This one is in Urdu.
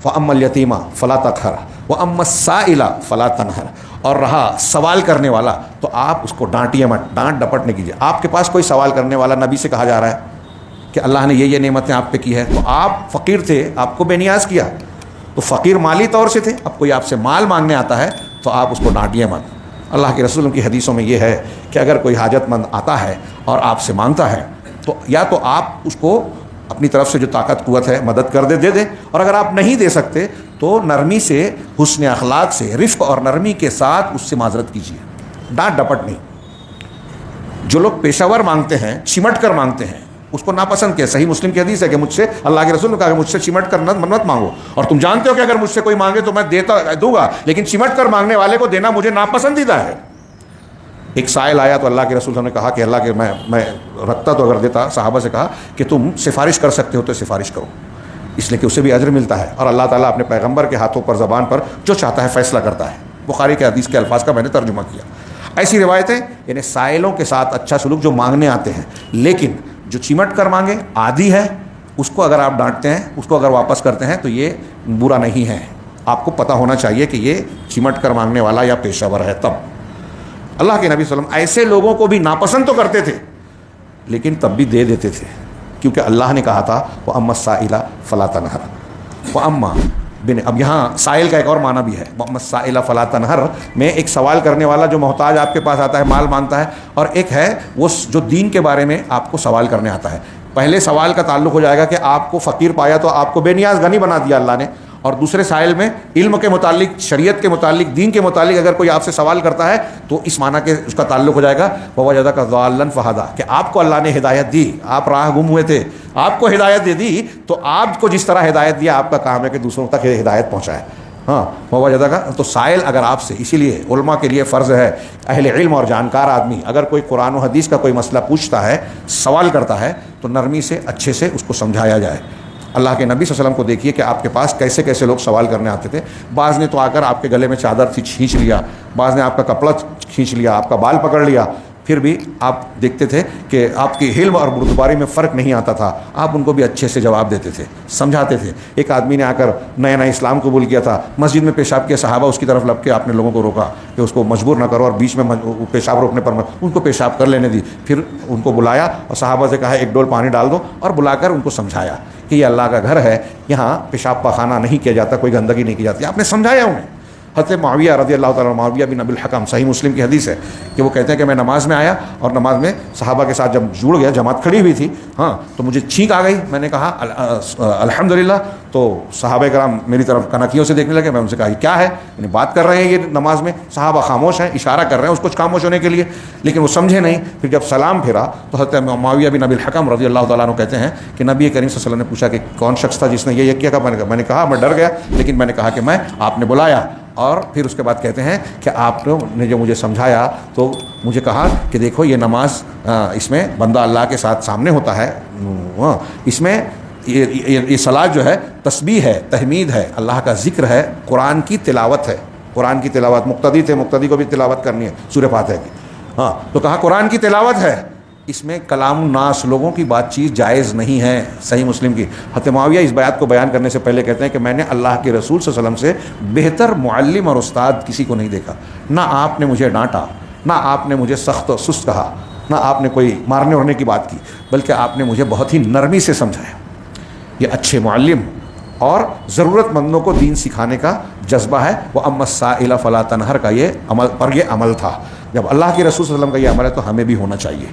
فَأَمَّا الْيَتِيمَ فَلَا تَقْهَرْ وَأَمَّا السَّائِلَ فَلَا تَنْهَرْ. اور رہا سوال کرنے والا تو آپ اس کو ڈانٹیے مت، ڈانٹ ڈپٹ نہیں کیجیے. آپ کے پاس کوئی سوال کرنے والا، نبی سے کہا جا رہا ہے کہ اللہ نے یہ نعمتیں آپ پہ کی ہے، تو آپ فقیر تھے، آپ کو بے نیاز کیا، تو فقیر مالی طور سے تھے، اب کوئی آپ سے مال مانگنے آتا ہے تو آپ اس کو ڈانٹیے مت. اللہ کے رسول کی حدیثوں میں یہ ہے کہ اگر کوئی حاجت مند آتا ہے اور آپ سے مانگتا ہے تو یا تو آپ اس کو اپنی طرف سے جو طاقت قوت ہے مدد کر دے دیں، اور اگر آپ نہیں دے سکتے تو نرمی سے، حسن اخلاق سے، رفق اور نرمی کے ساتھ اس سے معذرت کیجیے، ڈانٹ ڈپٹ نہیں. جو لوگ پیشہ ور مانگتے ہیں، چمٹ کر مانگتے ہیں، اس کو ناپسند کیا. صحیح مسلم کی حدیث ہے کہ مجھ سے اللہ کے رسول نے کہا کہ مجھ سے چمٹ کر مت مانگو، اور تم جانتے ہو کہ اگر مجھ سے کوئی مانگے تو میں دوں گا، لیکن چمٹ کر مانگنے والے کو دینا مجھے ناپسندیدہ ہے. ایک سائل آیا تو اللہ کے رسول صلی اللہ علیہ وسلم نے کہا کہ اللہ کے میں رکھتا تو اگر دیتا. صحابہ سے کہا کہ تم سفارش کر سکتے ہو تو سفارش کرو، اس لیے کہ اسے بھی اجر ملتا ہے، اور اللہ تعالیٰ اپنے پیغمبر کے ہاتھوں پر، زبان پر جو چاہتا ہے فیصلہ کرتا ہے. بخاری کے حدیث کے الفاظ کا میں نے ترجمہ کیا. ایسی روایتیں یعنی سائلوں کے ساتھ اچھا سلوک، جو مانگنے آتے ہیں، لیکن جو چمٹ کر مانگے، عادی ہے، اس کو اگر آپ ڈانٹتے ہیں، اس کو اگر واپس کرتے ہیں تو یہ برا نہیں ہے. آپ کو پتہ ہونا چاہیے کہ یہ چمٹ کر مانگنے والا یا پیشہ ور ہے. تب اللہ کے نبی صلی اللہ علیہ وسلم ایسے لوگوں کو بھی ناپسند تو کرتے تھے لیکن تب بھی دے دیتے تھے، کیونکہ اللہ نے کہا تھا وَأَمَّا السَّائِلَ فَلَا تَنْهَرْ. وَأَمَّا اب یہاں سائل کا ایک اور معنی بھی ہے. وَأَمَّا السَّائِلَ فَلَا تَنْهَرْ میں ایک سوال کرنے والا جو محتاج آپ کے پاس آتا ہے، مال مانگتا ہے، اور ایک ہے وہ جو دین کے بارے میں آپ کو سوال کرنے آتا ہے. پہلے سوال کا تعلق ہو جائے گا کہ آپ کو فقیر پایا تو آپ کو بے نیاز غنی بنا دیا اللہ نے، اور دوسرے سائل میں علم کے متعلق، شریعت کے متعلق، دین کے متعلق اگر کوئی آپ سے سوال کرتا ہے تو اس معنی کے اس کا تعلق ہو جائے گا وَوَجَدَكَ ضَالًّا فَهَدَىٰ کہ آپ کو اللہ نے ہدایت دی، آپ راہ گم ہوئے تھے، آپ کو ہدایت دے دی، تو آپ کو جس طرح ہدایت دیا آپ کا کام ہے کہ دوسروں تک ہدایت پہنچائے. ہاں وَوَجَدَكَ تو سائل اگر آپ سے، اسی لیے علماء کے لیے فرض ہے، اہل علم اور جانکار آدمی اگر کوئی قرآن و حدیث کا کوئی مسئلہ پوچھتا ہے، سوال کرتا ہے، تو نرمی سے، اچھے سے اس کو سمجھایا جائے. اللہ کے نبی صلی اللہ علیہ وسلم کو دیکھیے کہ آپ کے پاس کیسے کیسے لوگ سوال کرنے آتے تھے. بعض نے تو آ کر آپ کے گلے میں چادر تھی کھینچ لیا، بعض نے آپ کا کپڑا کھینچ لیا، آپ کا بال پکڑ لیا، پھر بھی آپ دیکھتے تھے کہ آپ کی علم اور بردباری میں فرق نہیں آتا تھا. آپ ان کو بھی اچھے سے جواب دیتے تھے، سمجھاتے تھے. ایک آدمی نے آ کر نیا نیا اسلام قبول کیا تھا، مسجد میں پیشاب کیا، صحابہ اس کی طرف لپ کے آپ نے لوگوں کو روکا کہ اس کو مجبور نہ کرو، اور بیچ میں پیشاب روکنے پر ان کو پیشاب کر لینے دی. پھر ان کو بلایا اور صحابہ سے کہا ایک ڈول پانی ڈال دو، اور بلا کر ان کو سمجھایا کہ یہ اللہ کا گھر ہے، یہاں پیشاب پاخانہ نہیں کیا جاتا، کوئی گندگی نہیں کی جاتی. آپ نے سمجھایا انہیں. حضرت معاویہ رضی اللہ تعالیٰ، معاویہ بن ابی الحکم، صحیح مسلم کی حدیث ہے کہ وہ کہتے ہیں کہ میں نماز میں آیا اور نماز میں صحابہ کے ساتھ جب جڑ گیا، جماعت کھڑی ہوئی تھی، ہاں تو مجھے چھینک آ گئی. میں نے کہا الحمدللہ. تو صحابہ کرام میری طرف کنکیوں سے دیکھنے لگے. میں ان سے کہا یہ کیا ہے، یعنی بات کر رہے ہیں یہ نماز میں، صحابہ خاموش ہیں، اشارہ کر رہے ہیں اس کو خاموش ہونے کے لیے، لیکن وہ سمجھے نہیں. پھر جب سلام پھرا تو حضرت معاویہ بن ابی الحکم رضی اللہ تعالیٰ عنہ کہتے ہیں کہ نبی کریم صلی اللہ علیہ وسلم نے پوچھا کہ کون شخص تھا جس نے یہ کیا. میں نے کہا میں ڈر گیا، لیکن میں نے کہا کہ آپ نے بلایا. اور پھر اس کے بعد کہتے ہیں کہ آپ نے جو مجھے سمجھایا تو مجھے کہا کہ دیکھو یہ نماز، اس میں بندہ اللہ کے ساتھ سامنے ہوتا ہے، اس میں یہ صلاۃ جو ہے تسبیح ہے، تحمید ہے، اللہ کا ذکر ہے، قرآن کی تلاوت ہے. قرآن کی تلاوت، مقتدی تھے، مقتدی کو بھی تلاوت کرنی ہے سورہ فاتحہ کی. ہاں تو کہا قرآن کی تلاوت ہے، اس میں کلام الناس، لوگوں کی بات چیت جائز نہیں ہے. صحیح مسلم کی. حضرت معاویہ اس بیات کو بیان کرنے سے پہلے کہتے ہیں کہ میں نے اللہ کے رسول صلی اللہ علیہ وسلم سے بہتر معلم اور استاد کسی کو نہیں دیکھا. نہ آپ نے مجھے ڈانٹا، نہ آپ نے مجھے سخت و سست کہا، نہ آپ نے کوئی مارنے اڑنے کی بات کی، بلکہ آپ نے مجھے بہت ہی نرمی سے سمجھایا. یہ اچھے معلم اور ضرورت مندوں کو دین سکھانے کا جذبہ ہے. وَأَمَّا السَّائِلَ فَلَا تَنْهَرْ کا یہ عمل تھا. جب اللہ کے رسول صلی اللہ علیہ وسلم کا یہ عمل ہے تو ہمیں بھی ہونا چاہیے.